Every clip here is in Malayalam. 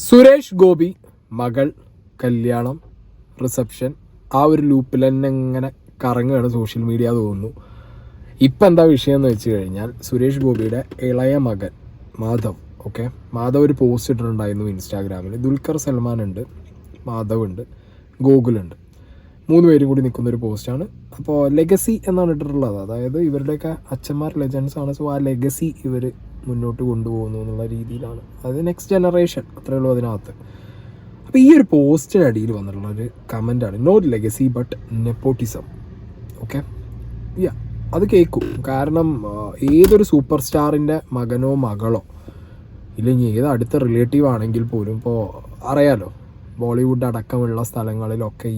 സുരേഷ് ഗോപി മകൾ കല്യാണം റിസപ്ഷൻ ആ ഒരു ലൂപ്പിൽ തന്നെ ഇങ്ങനെ കറങ്ങുകയാണ് സോഷ്യൽ മീഡിയ തോന്നുന്നു. ഇപ്പം എന്താ വിഷയം എന്ന് വെച്ച് കഴിഞ്ഞാൽ സുരേഷ് ഗോപിയുടെ ഇളയ മകൻ മാധവ് ഒരു പോസ്റ്റ് ഇട്ടിട്ടുണ്ടായിരുന്നു ഇൻസ്റ്റാഗ്രാമിൽ. ദുൽഖർ സൽമാൻ ഉണ്ട്, മാധവ് ഉണ്ട്, ഗോകുലുണ്ട്, 3 പേരും കൂടി നിൽക്കുന്നൊരു പോസ്റ്റാണ്. അപ്പോൾ ലെഗസി എന്നാണ് ഇട്ടിട്ടുള്ളത്. അതായത് ഇവരുടെയൊക്കെ അച്ഛന്മാർ ലെജൻസ് ആണ്. സോ ആ ലെഗസി ഇവർ മുന്നോട്ട് കൊണ്ടുപോകുന്നു എന്നുള്ള രീതിയിലാണ്. അത് നെക്സ്റ്റ് ജനറേഷൻ, അത്രയേ ഉള്ളൂ അതിനകത്ത്. അപ്പോൾ ഈ ഒരു പോസ്റ്റിന് അടിയിൽ വന്നിട്ടുള്ളൊരു കമൻറ്റാണ് not legacy but nepotism. Okay, അത് കേൾക്കും. കാരണം ഏതൊരു സൂപ്പർ സ്റ്റാറിൻ്റെ മകനോ മകളോ ഇല്ലെങ്കിൽ ഏത് അടുത്ത റിലേറ്റീവ് ആണെങ്കിൽ പോലും ഇപ്പോൾ അറിയാലോ, ബോളിവുഡ് അടക്കമുള്ള സ്ഥലങ്ങളിലൊക്കെ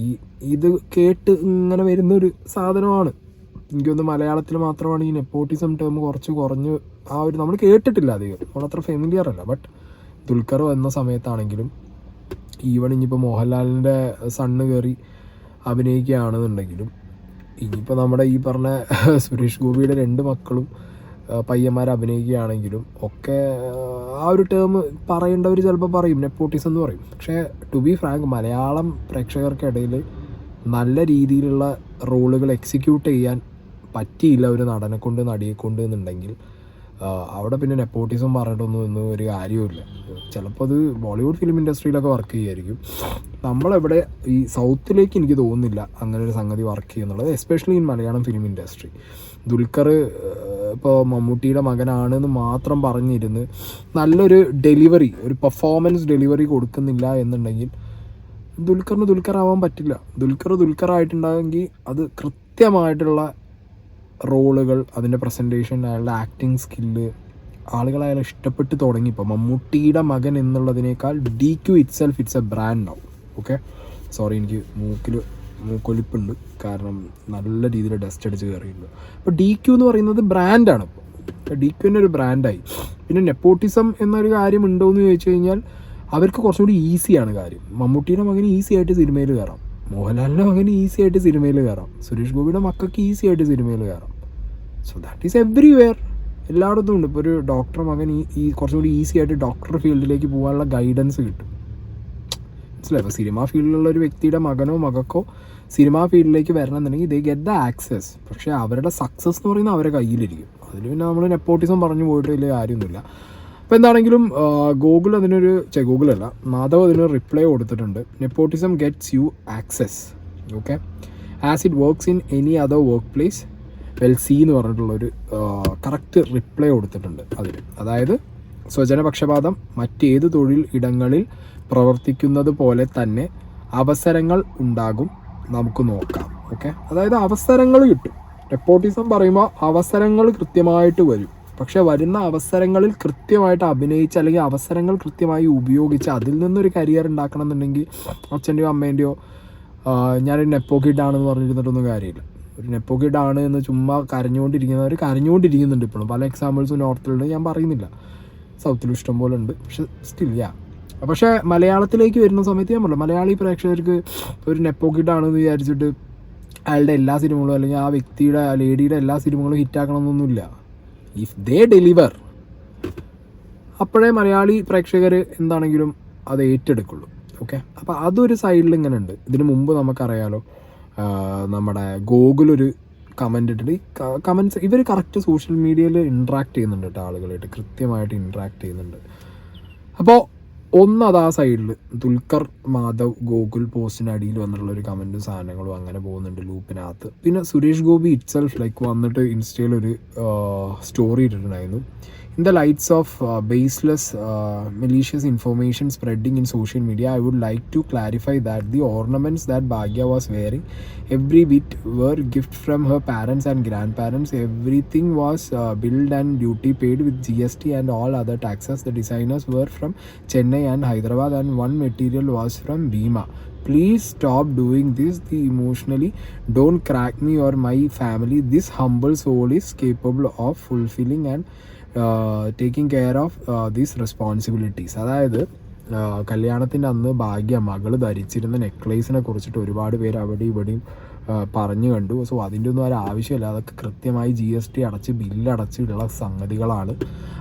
ഇത് കേട്ട് ഇങ്ങനെ വരുന്നൊരു സാധനമാണ്. എനിക്കൊന്ന് മലയാളത്തിൽ മാത്രമാണ് ഈ നെപ്പോട്ടിസം ടേം കുറഞ്ഞ് ആ ഒരു നമ്മൾ കേട്ടിട്ടില്ല അധികം, നമ്മളത്ര ഫെമിലിയർ അല്ല. ബട്ട് ദുൽഖർ വന്ന സമയത്താണെങ്കിലും ഈവൺ ഇനിയിപ്പോൾ മോഹൻലാലിൻ്റെ സണ്ണ് കയറി അഭിനയിക്കുകയാണെന്നുണ്ടെങ്കിലും ഇനിയിപ്പോൾ നമ്മുടെ ഈ പറഞ്ഞ സുരേഷ് ഗോപിയുടെ 2 മക്കളും പയ്യന്മാർ അഭിനയിക്കുകയാണെങ്കിലും ഒക്കെ ആ ഒരു ടേം പറയേണ്ടവർ ചിലപ്പോൾ പറയും, നെപ്പോട്ടിസം എന്ന് പറയും. പക്ഷേ ടു ബി ഫ്രാങ്ക്, മലയാളം പ്രേക്ഷകർക്കിടയിൽ നല്ല രീതിയിലുള്ള റോളുകൾ എക്സിക്യൂട്ട് ചെയ്യാൻ പറ്റിയില്ല ഒരു നടനെ കൊണ്ട് നടിയെ കൊണ്ട് എന്നുണ്ടെങ്കിൽ അവിടെ പിന്നെ നെപ്പോട്ടിസം പറഞ്ഞിട്ടൊന്നും ഒരു കാര്യവുമില്ല. ചിലപ്പോൾ അത് ബോളിവുഡ് ഫിലിം ഇൻഡസ്ട്രിയിലൊക്കെ വർക്ക് ചെയ്യുമായിരിക്കും. നമ്മളെവിടെ ഈ സൗത്തിലേക്ക് എനിക്ക് തോന്നുന്നില്ല അങ്ങനെ ഒരു സംഗതി വർക്ക് ചെയ്യുന്നുള്ളത്, especially in Malayalam film industry. Dulquer ഇപ്പോൾ മമ്മൂട്ടിയുടെ മകനാണെന്ന് മാത്രം പറഞ്ഞിരുന്ന് നല്ലൊരു ഡെലിവറി, ഒരു പെർഫോമൻസ് ഡെലിവറി കൊടുക്കുന്നില്ല എന്നുണ്ടെങ്കിൽ ദുൽഖറിന് ദുൽഖറാവാൻ പറ്റില്ല. ദുൽഖറായിട്ടുണ്ടാകുമെങ്കിൽ അത് കൃത്യമായിട്ടുള്ള റോളുകൾ, അതിൻ്റെ പ്രസൻറ്റേഷൻ, അയാളുടെ ആക്ടിങ് സ്കില്ല്, ആളുകൾ അയാളെ ഇഷ്ടപ്പെട്ട് തുടങ്ങി. ഇപ്പോൾ മമ്മൂട്ടിയുടെ മകൻ എന്നുള്ളതിനേക്കാൾ DQ itself it's A brand now. Okay, sorry, എനിക്ക് മൂക്കൊലിപ്പുണ്ട്, കാരണം നല്ല രീതിയിൽ ഡസ്റ്റ് അടിച്ച് കയറിയിട്ടുണ്ട്. അപ്പോൾ DQ എന്ന് പറയുന്നത് ബ്രാൻഡാണ്. ഇപ്പോൾ DQ തന്നെ ഒരു ബ്രാൻഡായി. പിന്നെ നെപ്പോട്ടിസം എന്നൊരു കാര്യം ഉണ്ടോ എന്ന് ചോദിച്ചു കഴിഞ്ഞാൽ അവർക്ക് കുറച്ചുകൂടി ഈസിയാണ് കാര്യം. മമ്മൂട്ടിയുടെ മകന് ഈസി ആയിട്ട് സിനിമയിൽ കയറാം, മോഹൻലാലിൻ്റെ മകന് ഈസി ആയിട്ട് സിനിമയിൽ കയറാം, സുരേഷ് ഗോപിയുടെ മക്കൾക്ക് ഈസി ആയിട്ട് സിനിമയിൽ കയറാം. സോ ദാറ്റ് ഈസ് എവ്രിവെയർ, എല്ലായിടത്തും ഉണ്ട്. ഇപ്പോൾ ഒരു ഡോക്ടർ മകൻ ഈ കുറച്ചും കൂടി ഈസി ആയിട്ട് ഡോക്ടർ ഫീൽഡിലേക്ക് പോകാനുള്ള ഗൈഡൻസ് കിട്ടും. മനസ്സിലായി? ഇപ്പോൾ സിനിമാ ഫീൽഡിലുള്ള ഒരു വ്യക്തിയുടെ മകനോ മകൾക്കോ സിനിമാ ഫീൽഡിലേക്ക് വരണമെന്നുണ്ടെങ്കിൽ ദേ ഗെറ്റ് ദ ആക്സസ്. പക്ഷേ അവരുടെ സക്സസ് എന്ന് പറയുന്നത് അവരുടെ കയ്യിലിരിക്കും. അതിന് പിന്നെ നമ്മൾ നെപ്പോട്ടിസം പറഞ്ഞു പോയിട്ട് വലിയ കാര്യമൊന്നുമില്ല. അപ്പോൾ എന്താണെങ്കിലും മാധവ് അതിനൊരു റിപ്ലൈ കൊടുത്തിട്ടുണ്ട്. Nepotism gets U access, okay, as it works in any other work place well C എന്ന് പറഞ്ഞിട്ടുള്ളൊരു കറക്റ്റ് റിപ്ലൈ കൊടുത്തിട്ടുണ്ട് അതിന്. അതായത് സ്വജനപക്ഷപാതം മറ്റേത് തൊഴിൽ ഇടങ്ങളിൽ പ്രവർത്തിക്കുന്നത് പോലെ തന്നെ അവസരങ്ങൾ ഉണ്ടാകും, നമുക്ക് നോക്കാം. ഓക്കെ, അതായത് അവസരങ്ങൾ കിട്ടും. നെപ്പോട്ടിസം പറയുമ്പോൾ അവസരങ്ങൾ കൃത്യമായിട്ട് വരും. പക്ഷെ വരുന്ന അവസരങ്ങളിൽ കൃത്യമായിട്ട് അഭിനയിച്ച് അല്ലെങ്കിൽ അവസരങ്ങൾ കൃത്യമായി ഉപയോഗിച്ച് അതിൽ നിന്നൊരു കരിയർ ഉണ്ടാക്കണം എന്നുണ്ടെങ്കിൽ അച്ഛൻ്റെയോ അമ്മേൻ്റെയോ ഞാനൊരു നെപ്പോ കിഡാണെന്ന് പറഞ്ഞിരുന്നിട്ടൊന്നും കാര്യമില്ല. ഒരു നെപ്പോ കിഡാണ് എന്ന് ചുമ്മാ കരഞ്ഞുകൊണ്ടിരിക്കുന്നുണ്ട് ഇപ്പോഴും. പല എക്സാമ്പിൾസും നോർത്തിലുണ്ട്, ഞാൻ പറയുന്നില്ല, സൗത്തിലും ഇഷ്ടം പോലെ ഉണ്ട്. പക്ഷെ സ്റ്റിൽ പക്ഷേ മലയാളത്തിലേക്ക് വരുന്ന സമയത്ത് ഞാൻ പറഞ്ഞു, മലയാളി പ്രേക്ഷകർക്ക് ഒരു നെപ്പോ കിഡാണെന്ന് വിചാരിച്ചിട്ട് അയാളുടെ എല്ലാ സിനിമകളും അല്ലെങ്കിൽ ആ വ്യക്തിയുടെ ലേഡിയുടെ എല്ലാ സിനിമകളും ഹിറ്റാക്കണമെന്നൊന്നുമില്ല. ഇഫ് ദേ ഡെലിവർ അപ്പോഴേ മലയാളി പ്രേക്ഷകർ എന്താണെങ്കിലും അത് ഏറ്റെടുക്കുള്ളൂ. ഓക്കെ, അപ്പോൾ അതൊരു സൈഡിൽ ഇങ്ങനെ ഉണ്ട്. ഇതിന് മുമ്പ് നമുക്കറിയാലോ, നമ്മുടെ ഗോകുലൊരു കമൻ്റ് ഇട്ടിട്ട് ഈ കമൻറ്റ്സ് ഇവർ കറക്റ്റ് സോഷ്യൽ മീഡിയയിൽ ഇൻട്രാക്ട് ചെയ്യുന്നുണ്ട് കേട്ടോ, ആളുകളായിട്ട് കൃത്യമായിട്ട് ഇൻട്രാക്ട് ചെയ്യുന്നുണ്ട്. അപ്പോൾ അത് ആ സൈഡിൽ ദുൽഖർ മാധവ് ഗോകുൽ പോസ്റ്റിന് അടിയിൽ വന്നിട്ടുള്ളൊരു കമൻറ്റും സാധനങ്ങളും അങ്ങനെ പോകുന്നുണ്ട് ലൂപ്പിനകത്ത്. പിന്നെ സുരേഷ് ഗോപി ഇറ്റ്സെൽഫ് വന്നിട്ട് ഇൻസ്റ്റയിലൊരു സ്റ്റോറി ഇട്ടിട്ടുണ്ടായിരുന്നു. In the lights of baseless malicious information spreading in social media, I would like to clarify that the ornaments that Bhagya was wearing, every bit were gift from her parents and grandparents. Everything was billed and duty paid with GST and all other taxes. The designers were from Chennai and Hyderabad and one material was from Bhima. Please stop doing this. The emotionally don't crack me or my family. This humble soul is capable of fulfilling and taking care of these responsibilities. അതായത് കല്യാണത്തിൻ്റെ അന്ന് ഭാഗ്യ മകൾ ധരിച്ചിരുന്ന നെക്ലേസിനെ കുറിച്ചിട്ട് ഒരുപാട് പേര് അവിടെ ഇവിടെയും പറഞ്ഞു കണ്ടു. സോ അതിൻ്റെ ഒന്നും ഒരു ആവശ്യമില്ല. അതൊക്കെ കൃത്യമായി GST അടച്ച് ബില്ലടച്ച് ഉള്ള സംഗതികളാണ്.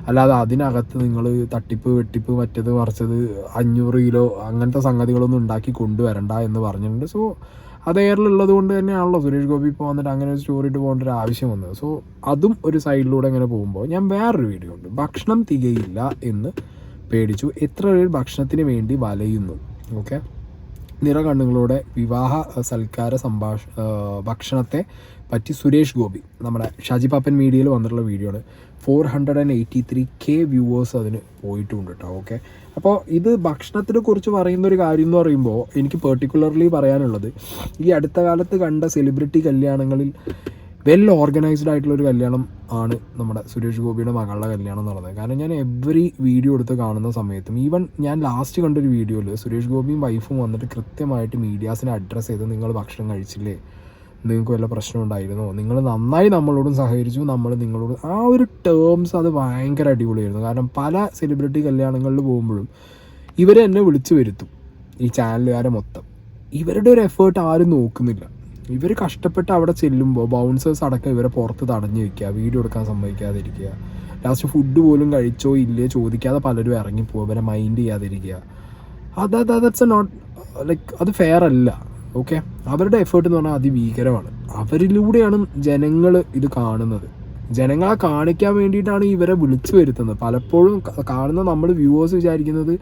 അല്ലാതെ അതിനകത്ത് നിങ്ങൾ തട്ടിപ്പ് വെട്ടിപ്പ് മറ്റത് മറിച്ചത് 500 കിലോ അങ്ങനത്തെ സംഗതികളൊന്നും ഉണ്ടാക്കി കൊണ്ടുവരണ്ട എന്ന് പറഞ്ഞിട്ടുണ്ട്. സോ അത് എയറിലുള്ളത് കൊണ്ട് തന്നെയാണല്ലോ സുരേഷ് ഗോപി ഇപ്പോൾ വന്നിട്ട് അങ്ങനെ ഒരു സ്റ്റോറി ഇട്ട് പോകേണ്ട ഒരു ആവശ്യം വന്നത്. സോ അതും ഒരു സൈഡിലൂടെ ഇങ്ങനെ പോകുമ്പോൾ ഞാൻ വേറൊരു വീഡിയോ ഉണ്ട്, ഭക്ഷണം തികയില്ല എന്ന് പേടിച്ചു, എത്ര പേർ ഭക്ഷണത്തിന് വേണ്ടി വലയുന്നു. ഓക്കെ, നിറകണ്ണുകളോടെ വിവാഹ സൽക്കാര ഭക്ഷണത്തെ പറ്റി സുരേഷ് ഗോപി നമ്മുടെ ഷാജി പാപ്പൻ മീഡിയയിൽ വന്നിട്ടുള്ള വീഡിയോ ആണ്. 483K വ്യൂവേഴ്സ് അതിന് പോയിട്ടുണ്ട് കേട്ടോ. ഓക്കെ, അപ്പോൾ ഇത് ഭക്ഷണത്തിനെ കുറിച്ച് പറയുന്ന ഒരു കാര്യം എന്ന് പറയുമ്പോൾ എനിക്ക് പെർട്ടിക്കുലർലി പറയാനുള്ളത്, ഈ അടുത്ത കാലത്ത് കണ്ട സെലിബ്രിറ്റി കല്യാണങ്ങളിൽ വെൽ ഓർഗനൈസ്ഡ് ആയിട്ടുള്ളൊരു കല്യാണം ആണ് നമ്മുടെ സുരേഷ് ഗോപിയുടെ മകളുടെ കല്യാണം നടന്നത്. കാരണം ഞാൻ എവറി വീഡിയോ എടുത്ത് കാണുന്ന സമയത്തും, ഈവൻ ഞാൻ ലാസ്റ്റ് കണ്ടൊരു വീഡിയോയിൽ സുരേഷ് ഗോപിയും വൈഫും വന്നിട്ട് കൃത്യമായിട്ട് മീഡിയാസിനെ അഡ്രസ്സ് ചെയ്ത്, നിങ്ങൾ ഭക്ഷണം കഴിച്ചില്ലേ, നിങ്ങൾക്ക് വല്ല പ്രശ്നം ഉണ്ടായിരുന്നോ, നിങ്ങൾ നന്നായി നമ്മളോടും സഹകരിച്ചു, നമ്മൾ നിങ്ങളോട് ആ ഒരു ടേംസ് അത് ഭയങ്കര അടിപൊളിയായിരുന്നു. കാരണം പല സെലിബ്രിറ്റി കല്യാണങ്ങളിൽ പോകുമ്പോഴും ഇവർ എന്നെ വിളിച്ചു വരുത്തും, ഈ ചാനലുകാരെ മൊത്തം. ഇവരുടെ ഒരു എഫേർട്ട് ആരും നോക്കുന്നില്ല. ഇവർ കഷ്ടപ്പെട്ട് അവിടെ ചെല്ലുമ്പോൾ ബൗൺസേഴ്സ് അടക്കം ഇവരെ പുറത്ത് തടഞ്ഞു വയ്ക്കുക, വീഡിയോ എടുക്കാൻ സമ്മതിക്കാതിരിക്കുക, ലാസ്റ്റ് ഫുഡ് പോലും കഴിച്ചോ ഇല്ലയോ ചോദിക്കാതെ പലരും ഇറങ്ങിപ്പോവുക, ഇവരെ മൈൻഡ് ചെയ്യാതിരിക്കുക. ദാറ്റ്സ് നോട്ട് ലൈക്ക്, അത് ഫെയർ അല്ല. ഓക്കെ, അവരുടെ എഫേർട്ട് എന്ന് പറഞ്ഞാൽ അതിഭീകരമാണ്. അവരിലൂടെയാണ് ജനങ്ങൾ ഇത് കാണുന്നത്. ജനങ്ങളെ കാണിക്കാൻ വേണ്ടിയിട്ടാണ് ഇവരെ വിളിച്ചു വരുത്തുന്നത്. പലപ്പോഴും കാണുന്ന നമ്മൾ വ്യൂവേഴ്സ് വിചാരിക്കുന്നത്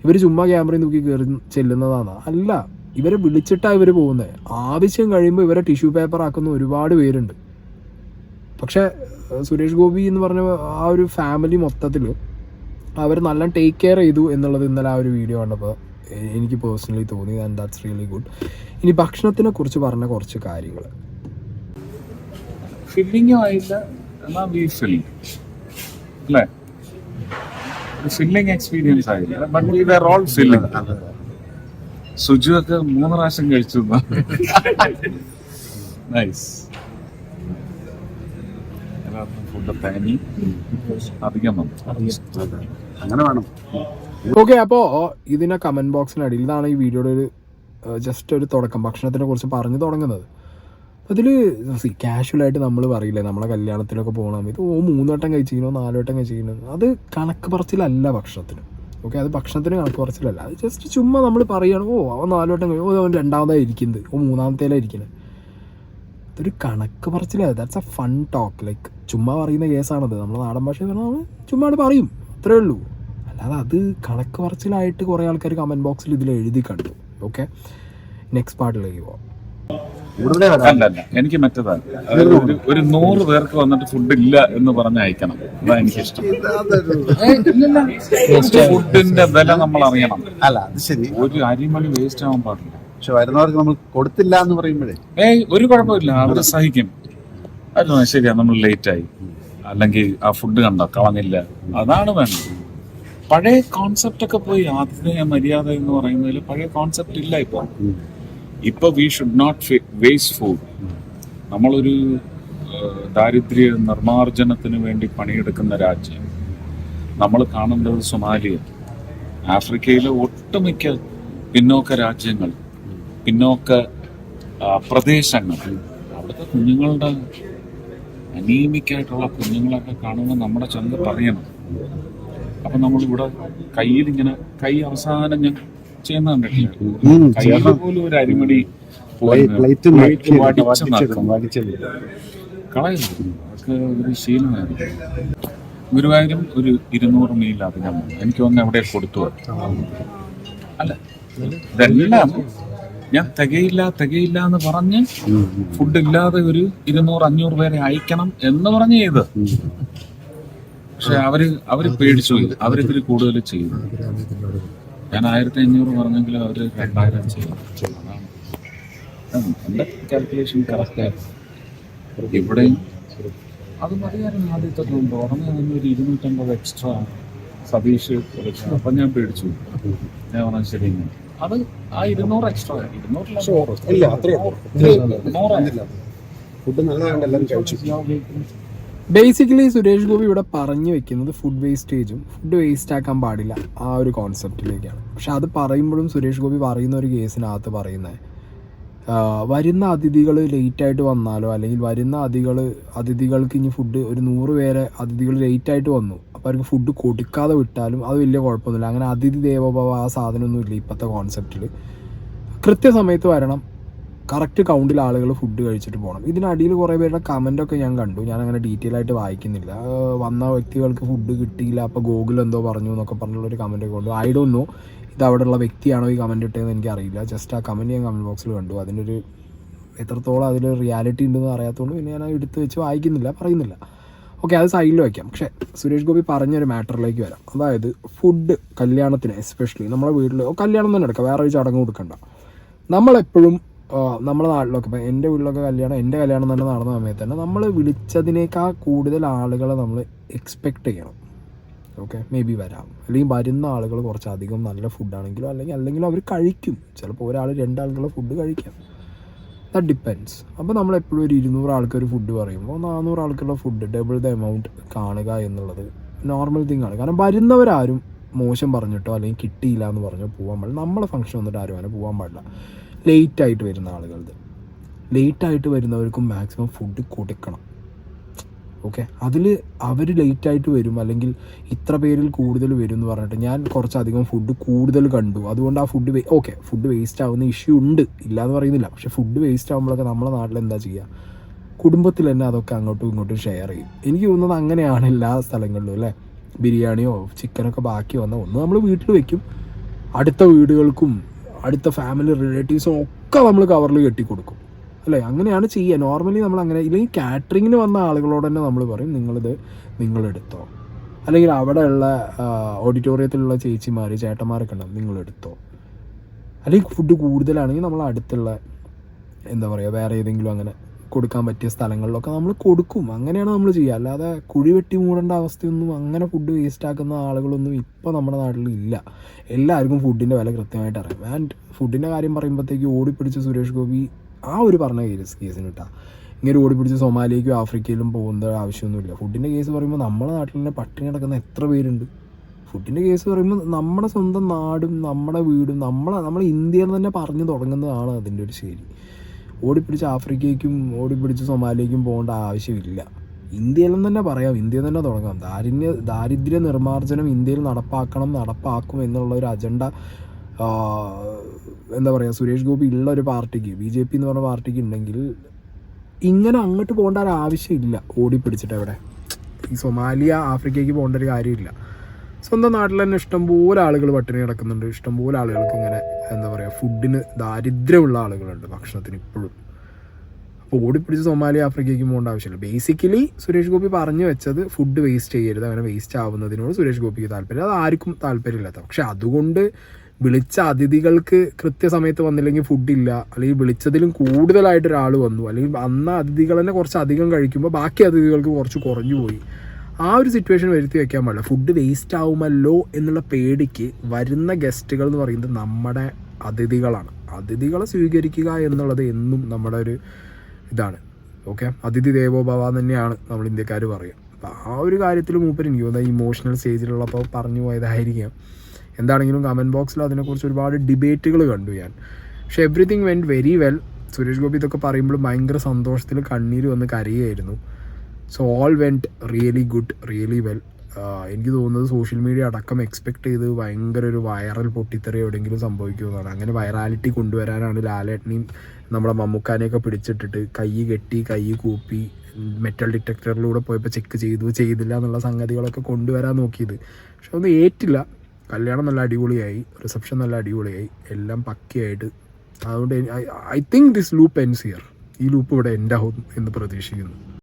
ഇവർ ചുമ്മാ ക്യാമറയിൽ നോക്കി കയറി ചെല്ലുന്നതാണ്. അല്ല, ഇവരെ വിളിച്ചിട്ടാണ് ഇവർ പോകുന്നത്. ആവശ്യം കഴിയുമ്പോൾ ഇവരെ ടിഷ്യൂ പേപ്പർ ആക്കുന്ന ഒരുപാട് പേരുണ്ട്. പക്ഷേ സുരേഷ് ഗോപി എന്ന് പറഞ്ഞ ആ ഒരു ഫാമിലി മൊത്തത്തിൽ അവർ നല്ല ടേക്ക് കെയർ ചെയ്തു എന്നുള്ളത് ഇന്നലെ ആ ഒരു വീഡിയോ കണ്ടപ്പോൾ എനിക്ക് പേഴ്സണലി തോന്നി. And that's really good. ഇനി ഭക്ഷണത്തിനെ കുറിച്ച് പറഞ്ഞ കുറച്ച് കാര്യങ്ങൾ. ഫില്ലിങ്ങും ആയില്ല, എന്നാൽ വി ഫില്ലിംഗ് അല്ലേ, ഫില്ലിംഗ് എക്സ്പീരിയൻസ് ആയില്ല, but we are all filling. Suju ഒക്കെ 3 പ്രാവശ്യം കഴിച്ചു. നൈസ്. എല്ലാവർക്കും ഫുഡ് തേങ്ങി അധികം അങ്ങനെ വേണം. ഓക്കെ, അപ്പോൾ ഇതിനെ കമൻറ്റ് ബോക്സിനടിയിൽ, ഇതാണ് ഈ വീഡിയോയുടെ ഒരു ജസ്റ്റ് ഒരു തുടക്കം, ഭക്ഷണത്തിനെ കുറിച്ച് പറഞ്ഞു തുടങ്ങുന്നത്. അതിൽ കാഷ്വലായിട്ട് നമ്മൾ പറയില്ലേ, നമ്മളെ കല്യാണത്തിലൊക്കെ പോകണ സമയത്ത് 3 വട്ടം കഴിച്ചിരിക്കണോ 4 വട്ടം കഴിച്ചിരിക്കണോ, അത് കണക്ക് പറച്ചിലല്ല ഭക്ഷണത്തിന്. ഓക്കെ, അത് ഭക്ഷണത്തിന് കണക്ക് പറച്ചിലല്ല. അത് ജസ്റ്റ് ചുമ്മാ നമ്മൾ പറയുകയാണ്, അവൻ 4 വട്ടം കഴിയും, അവൻ 2ാമതായി ഇരിക്കുന്നത്, 3ാമത്തേലാണ് ഇരിക്കുന്നത്. അതൊരു കണക്ക് പറച്ചില്ല. That's a fun talk. Like ചുമ്മാ പറയുന്ന കേസാണത്. നമ്മൾ നാടൻ ഭാഷ പറഞ്ഞാൽ ചുമ്മാ പറയും, അത്രേ ഉള്ളൂ. അല്ലാതെ അത് കണക്ക് പറച്ചിലായിട്ട് കുറേ ആൾക്കാർ കമൻറ്റ് ബോക്സിൽ ഇതിൽ എഴുതി കണ്ടു. ഓക്കെ, നെക്സ്റ്റ് പാർട്ടിലേക്ക് പോവാം. അല്ല, എനിക്ക് മറ്റേതാണ്, ഒരു 100 പേർക്ക് വന്നിട്ട് ഫുഡ് ഇല്ല എന്ന് പറഞ്ഞ് അയക്കണം. അതാ എനിക്കിഷ്ടം. ഫുഡിന്റെ വില നമ്മൾ അറിയണം. അല്ല, അത് ശരി. ഒരു അരിമണി വേസ്റ്റ് ആവാൻ പാടില്ല. പക്ഷെ വരുന്നവർക്ക് നമ്മൾ കൊടുത്തില്ല എന്ന് പറയുമ്പോഴേ ഒരു കുഴപ്പമില്ല, അവര് സഹിക്കും. അത് ശരിയാ, നമ്മൾ ലേറ്റ് ആയി, അല്ലെങ്കിൽ ആ ഫുഡ് കണ്ടോ കളഞ്ഞില്ല, അതാണ് വേണ്ടത്. പഴയ കോൺസെപ്റ്റ് ഒക്കെ പോയി. ആതിഥേയ മര്യാദ എന്ന് പറയുന്നതിൽ പഴയ കോൺസെപ്റ്റ് ഇല്ല ഇപ്പൊ we should not waste food. നമ്മളൊരു ദാരിദ്ര്യ നിർമ്മാർജ്ജനത്തിന് വേണ്ടി പണിയെടുക്കുന്ന രാജ്യം. നമ്മൾ കാണേണ്ടത് സൊമാലിയ, ആഫ്രിക്കയിലെ ഒട്ടുമിക്ക പിന്നോക്ക രാജ്യങ്ങൾ, പിന്നോക്ക പ്രദേശങ്ങൾ, അവിടുത്തെ കുഞ്ഞുങ്ങളുടെ അനീമിക്കായിട്ടുള്ള കുഞ്ഞുങ്ങളൊക്കെ കാണുമ്പോൾ നമ്മുടെ ചന്ത പറയണം. അപ്പൊ നമ്മളിവിടെ കയ്യിൽ ഇങ്ങനെ കൈ അവസാനം ഞാൻ ചെയ്യുന്ന കണ്ടിട്ടില്ല, കയ്യിൽ പോലും ഒരു അരിമണി കളയുന്നു. അതൊക്കെ ഒരു ശീലമായിരുന്നു. ഗുരുവായൂരും ഒരു 200 മീൽ അധികം എനിക്ക് തോന്നുന്നു എവിടെ കൊടുത്തു. അല്ല, ഇതെല്ലാം ഞാൻ തികയില്ല എന്ന് പറഞ്ഞ് ഫുഡ് ഇല്ലാതെ ഒരു 200-500 പേരെ അയക്കണം എന്ന് പറഞ്ഞ് ചെയ്ത്. പക്ഷെ അവര് പേടിച്ചു പോയി. അവരിതിൽ കൂടുതൽ ചെയ്തു. ഞാൻ 1500 പറഞ്ഞെങ്കിലും അവര് 2000 ചെയ്തു. എന്റെ കാൽക്കുലേഷൻ കറക്റ്റായിരുന്നു. ഇവിടെയും അത് മതിയായിരുന്നു. ആദ്യത്തെ ഉടനെ ഒരു 250 എക്സ്ട്രാ സതീഷ് കൊടുത്തു. അപ്പൊ ഞാൻ പേടിച്ചു. ഞാൻ പറഞ്ഞത് ശരി, അത് ആ 200 എക്സ്ട്രാ, 200 ഫുഡ് നല്ലതാണ്ട് കഴിച്ചു. ബേസിക്കലി സുരേഷ് ഗോപി ഇവിടെ പറഞ്ഞു വെക്കുന്നത് ഫുഡ് വേസ്റ്റേജും ഫുഡ് വേസ്റ്റ് ആക്കാൻ പാടില്ല ആ ഒരു കോൺസെപ്റ്റിലേക്കാണ്. പക്ഷെ അത് പറയുമ്പോഴും സുരേഷ് ഗോപി പറയുന്ന ഒരു കേസിനകത്ത് പറയുന്നത് വരുന്ന അതിഥികൾ ലേറ്റായിട്ട് വന്നാലോ, അല്ലെങ്കിൽ വരുന്ന അതിഥികൾക്ക് ഇനി ഫുഡ് ഒരു 100 പേരെ അതിഥികൾ ലേറ്റായിട്ട് വന്നു, അപ്പോൾ അവർക്ക് ഫുഡ് കൊടുക്കാതെ വിട്ടാലും അത് വലിയ കുഴപ്പമൊന്നുമില്ല. അങ്ങനെ അതിഥി ദേവോഭവ ആ സാധനമൊന്നുമില്ല ഇപ്പോഴത്തെ കോൺസെപ്റ്റിൽ. കൃത്യസമയത്ത് വരണം, കറക്റ്റ് കൗണ്ടിൽ ആളുകൾ ഫുഡ് കഴിച്ചിട്ട് പോകണം. ഇതിനടിയിൽ കുറേ പേരുടെ കമൻറ്റൊക്കെ ഞാൻ കണ്ടു, ഞാൻ അങ്ങനെ ഡീറ്റെയിൽ ആയിട്ട് വായിക്കുന്നില്ല. വന്ന വ്യക്തികൾക്ക് ഫുഡ് കിട്ടിയില്ല, അപ്പോൾ ഗൂഗിൾ എന്തോ പറഞ്ഞു എന്നൊക്കെ പറഞ്ഞുള്ളൊരു കമൻറ്റൊക്കെ കണ്ടു. ഐ ഡോണ്ട് നോ ഇത് അവിടെയുള്ള വ്യക്തിയാണോ ഈ കമൻറ്റ് ഇട്ടതെന്ന് എനിക്കറിയില്ല. ജസ്റ്റ് ആ കമൻറ്റ് ഞാൻ കമൻറ്റ് ബോക്സിൽ കണ്ടു. അതിനൊരു എത്രത്തോളം അതിൽ റിയാലിറ്റി ഉണ്ടെന്ന് അറിയാത്തതുകൊണ്ട് പിന്നെ ഞാൻ എടുത്ത് വെച്ച് വായിക്കുന്നില്ല, പറയുന്നില്ല. ഓക്കെ, അത് സൈഡിൽ വയ്ക്കാം. പക്ഷേ സുരേഷ് ഗോപി പറഞ്ഞൊരു മാറ്ററിലേക്ക് വരാം. അതായത് ഫുഡ് കല്യാണത്തിന്, എസ്പെഷ്യലി നമ്മളെ വീട്ടിൽ കല്യാണം തന്നെ എടുക്കാം, വേറെ ഒരു ചടങ്ങ് കൊടുക്കണ്ട. നമ്മളെപ്പോഴും നമ്മുടെ നാട്ടിലൊക്കെ, ഇപ്പം എൻ്റെ വീട്ടിലൊക്കെ എൻ്റെ കല്യാണം തന്നെ നടന്ന സമയത്ത് തന്നെ നമ്മൾ വിളിച്ചതിനേക്കാൾ കൂടുതൽ ആളുകളെ നമ്മൾ എക്സ്പെക്റ്റ് ചെയ്യണം. ഓക്കെ, മേ ബി വരാം, അല്ലെങ്കിൽ വരുന്ന ആളുകൾ കുറച്ചധികം നല്ല ഫുഡാണെങ്കിലോ അല്ലെങ്കിൽ അവർ കഴിക്കും. ചിലപ്പോൾ ഒരാൾ 2 ആളുകളുടെ ഫുഡ് കഴിക്കാം, ദാറ്റ് ഡിപ്പെൻഡ്സ്. അപ്പോൾ നമ്മളെപ്പോഴും ഒരു 200 ആൾക്ക് ഒരു ഫുഡ് പറയുമ്പോൾ 400 ആൾക്കുള്ള ഫുഡ് ഡബിൾ ദ എമൗണ്ട് കാണുക എന്നുള്ളത് നോർമൽ തിങ് ആണ്. കാരണം വരുന്നവരാരും മോശം പറഞ്ഞിട്ടോ അല്ലെങ്കിൽ കിട്ടിയില്ല എന്ന് പറഞ്ഞോ പോകാൻ പാടില്ല. നമ്മളെ ഫംഗ്ഷൻ വന്നിട്ട് ആരും അങ്ങനെ പോകാൻ പാടില്ല. ലേറ്റായിട്ട് വരുന്ന ലേറ്റായിട്ട് വരുന്നവർക്കും മാക്സിമം ഫുഡ് കൊടുക്കണം. ഓക്കെ, അതിൽ അവർ ലേറ്റായിട്ട് വരും അല്ലെങ്കിൽ ഇത്ര പേരിൽ കൂടുതൽ വരും എന്ന് പറഞ്ഞിട്ട് ഞാൻ കുറച്ചധികം ഫുഡ് കൂടുതൽ കണ്ടു, അതുകൊണ്ട് ആ ഫുഡ് ഫുഡ് വേസ്റ്റ് ആവുന്ന ഇഷ്യൂ ഉണ്ട്, ഇല്ല എന്ന് പറയുന്നില്ല. പക്ഷേ ഫുഡ് വേസ്റ്റ് ആകുമ്പോഴൊക്കെ നമ്മുടെ നാട്ടിൽ എന്താ ചെയ്യുക, കുടുംബത്തിൽ തന്നെ അതൊക്കെ അങ്ങോട്ടും ഇങ്ങോട്ടും ഷെയർ ചെയ്യും. എനിക്ക് തോന്നുന്നത് അങ്ങനെയാണ് എല്ലാ സ്ഥലങ്ങളിലും അല്ലേ. ബിരിയാണിയോ ചിക്കനൊക്കെ ബാക്കി വന്നാൽ ഒന്ന് നമ്മൾ വീട്ടിൽ വെക്കും, അടുത്ത വീടുകൾക്കും അടുത്ത ഫാമിലി റിലേറ്റീവ്സും ഒക്കെ നമ്മൾ കവറിൽ കെട്ടിക്കൊടുക്കും അല്ലേ. അങ്ങനെയാണ് ചെയ്യുക നോർമലി. നമ്മൾ അങ്ങനെ, ഇല്ലെങ്കിൽ കാറ്ററിങ്ങിന് വന്ന ആളുകളോട് തന്നെ നമ്മൾ പറയും നിങ്ങളെടുത്തോ, അല്ലെങ്കിൽ അവിടെയുള്ള ഓഡിറ്റോറിയത്തിലുള്ള ചേച്ചിമാർ ചേട്ടന്മാരൊക്കെ ഉണ്ടാവും, നിങ്ങളെടുത്തോ. അല്ലെങ്കിൽ ഫുഡ് കൂടുതലാണെങ്കിൽ നമ്മൾ അടുത്തുള്ള എന്താ പറയുക വേറെ ഏതെങ്കിലും അങ്ങനെ കൊടുക്കാൻ പറ്റിയ സ്ഥലങ്ങളിലൊക്കെ നമ്മൾ കൊടുക്കും. അങ്ങനെയാണ് നമ്മൾ ചെയ്യുക. അല്ലാതെ കുഴി വെട്ടി മൂടേണ്ട അവസ്ഥയൊന്നും, അങ്ങനെ ഫുഡ് വേസ്റ്റ് ആക്കുന്ന ആളുകളൊന്നും ഇപ്പോൾ നമ്മുടെ നാട്ടിൽ ഇല്ല. എല്ലാവർക്കും ഫുഡിൻ്റെ വില കൃത്യമായിട്ട് അറിയാം. ആൻഡ് ഫുഡിൻ്റെ കാര്യം പറയുമ്പോഴത്തേക്ക് ഓടിപ്പിടിച്ച് സുരേഷ് ഗോപി ആ ഒരു പറഞ്ഞ കേസിന് കിട്ടാം. ഇങ്ങനെ ഓടിപ്പിടിച്ച് സൊമാലിയയ്ക്കും ആഫ്രിക്കയിലും പോകുന്ന ആവശ്യമൊന്നുമില്ല. ഫുഡിൻ്റെ കേസ് പറയുമ്പോൾ നമ്മുടെ നാട്ടിൽ തന്നെ പട്ടിണി കിടക്കുന്ന എത്ര പേരുണ്ട്. ഫുഡിൻ്റെ കേസ് പറയുമ്പോൾ നമ്മുടെ സ്വന്തം നാടും നമ്മുടെ വീടും നമ്മൾ ഇന്ത്യയിൽ തന്നെ പറഞ്ഞു തുടങ്ങുന്നതാണ് അതിൻ്റെ ഒരു ശരി. ഓടിപ്പിടിച്ച് ആഫ്രിക്കയ്ക്കും ഓടിപ്പിടിച്ച് സൊമാലിയയ്ക്കും പോകേണ്ട ആവശ്യമില്ല. ഇന്ത്യയിലും തന്നെ പറയാം, ഇന്ത്യയിൽ തന്നെ തുടങ്ങാം. ദാരിദ്ര്യ നിർമ്മാർജ്ജനം ഇന്ത്യയിൽ നടപ്പാക്കും എന്നുള്ള ഒരു അജണ്ട എന്താ പറയുക സുരേഷ് ഗോപി ഉള്ള ഒരു പാർട്ടിക്ക്, BJP എന്ന് പറഞ്ഞ പാർട്ടിക്ക് ഉണ്ടെങ്കിൽ ഇങ്ങനെ അങ്ങോട്ട് പോകേണ്ട ഒരു ആവശ്യമില്ല. ഓടിപ്പിടിച്ചിട്ട് എവിടെ ഈ സൊമാലിയ ആഫ്രിക്കയ്ക്ക് പോകേണ്ട ഒരു കാര്യമില്ല. സ്വന്തം നാട്ടിൽ തന്നെ ഇഷ്ടംപോലെ ആളുകൾ പട്ടിണി കിടക്കുന്നുണ്ട്. ഇഷ്ടംപോലെ ആളുകൾക്ക് ഇങ്ങനെ എന്താ പറയുക ഫുഡിന് ദാരിദ്ര്യമുള്ള ആളുകളുണ്ട് ഭക്ഷണത്തിന് ഇപ്പോഴും. അപ്പോൾ ഓടിപ്പിടിച്ച് സൊമാലിയ ആഫ്രിക്കയ്ക്ക് പോകേണ്ട ആവശ്യമില്ല. ബേസിക്കലി സുരേഷ് ഗോപി പറഞ്ഞു വെച്ചത് ഫുഡ് വേസ്റ്റ് ചെയ്യരുത്, അങ്ങനെ വേസ്റ്റ് ആവുന്നതിനോട് സുരേഷ് ഗോപിക്ക് താല്പര്യം, അത് ആർക്കും താല്പര്യമില്ലാത്ത. പക്ഷെ അതുകൊണ്ട് വിളിച്ച അതിഥികൾക്ക് കൃത്യസമയത്ത് വന്നില്ലെങ്കിൽ ഫുഡില്ല, അല്ലെങ്കിൽ വിളിച്ചതിലും കൂടുതലായിട്ട് ഒരാൾ വന്നു, അല്ലെങ്കിൽ അന്ന് അതിഥികൾ തന്നെ കുറച്ച് അധികം കഴിക്കുമ്പോൾ ബാക്കി അതിഥികൾക്ക് കുറച്ച് കുറഞ്ഞു പോയി, ആ ഒരു സിറ്റുവേഷൻ വരുത്തി വെക്കാൻ പാടില്ല. ഫുഡ് വേസ്റ്റ് ആവുമല്ലോ എന്നുള്ള പേടിക്ക് വരുന്ന ഗസ്റ്റുകൾ എന്ന് പറയുന്നത് നമ്മുടെ അതിഥികളാണ്. അതിഥികളെ സ്വീകരിക്കുക എന്നുള്ളത് എന്നും നമ്മുടെ ഒരു ഇതാണ്. ഓക്കെ, അതിഥി ദേവോഭവ തന്നെയാണ് നമ്മൾ ഇന്ത്യക്കാർ പറയുക. അപ്പോൾ ആ ഒരു കാര്യത്തിൽ മൂപ്പര് എനിക്ക് തോന്നുന്നത് ഇമോഷണൽ സ്റ്റേജിലുള്ളപ്പോൾ പറഞ്ഞു പോയതായിരിക്കാം. എന്താണെങ്കിലും കമൻറ്റ് ബോക്സിൽ അതിനെക്കുറിച്ച് ഒരുപാട് ഡിബേറ്റുകൾ കണ്ടു ഞാൻ. പക്ഷേ everything went very well. Suresh Gopi ഇതൊക്കെ പറയുമ്പോൾ ഭയങ്കര സന്തോഷത്തിൽ കണ്ണീര് വന്ന് കരയുമായിരുന്നു. So all went really good, really well. എനിക്ക് തോന്നുന്നത് സോഷ്യൽ മീഡിയ അടക്കം എക്സ്പെക്ട് ചെയ്ത് ഭയങ്കര ഒരു വൈറൽ പൊട്ടിത്തെറി എവിടെയെങ്കിലും സംഭവിക്കുമെന്നാണ്. അങ്ങനെ വൈറാലിറ്റി കൊണ്ടുവരാനാണ് ലാലേട്ടനെയും നമ്മുടെ മമ്മൂക്കാനെയൊക്കെ പിടിച്ചിട്ടിട്ട് കൈ കെട്ടി കൈ കൂപ്പി മെറ്റൽ ഡിറ്റക്ടറിലൂടെ പോയപ്പോൾ ചെക്ക് ചെയ്തില്ല എന്നുള്ള സംഗതികളൊക്കെ കൊണ്ടുവരാൻ നോക്കിയത്. പക്ഷെ ഒന്നും ഏറ്റില്ല. കല്യാണം നല്ല അടിപൊളിയായി, റിസപ്ഷൻ നല്ല അടിപൊളിയായി, എല്ലാം പക്കയായിട്ട്. അതുകൊണ്ട് I think this loop ends here. ഈ ലൂപ്പ് ഇവിടെ എൻഡ് ആവും എന്ന് പ്രതീക്ഷിക്കുന്നു.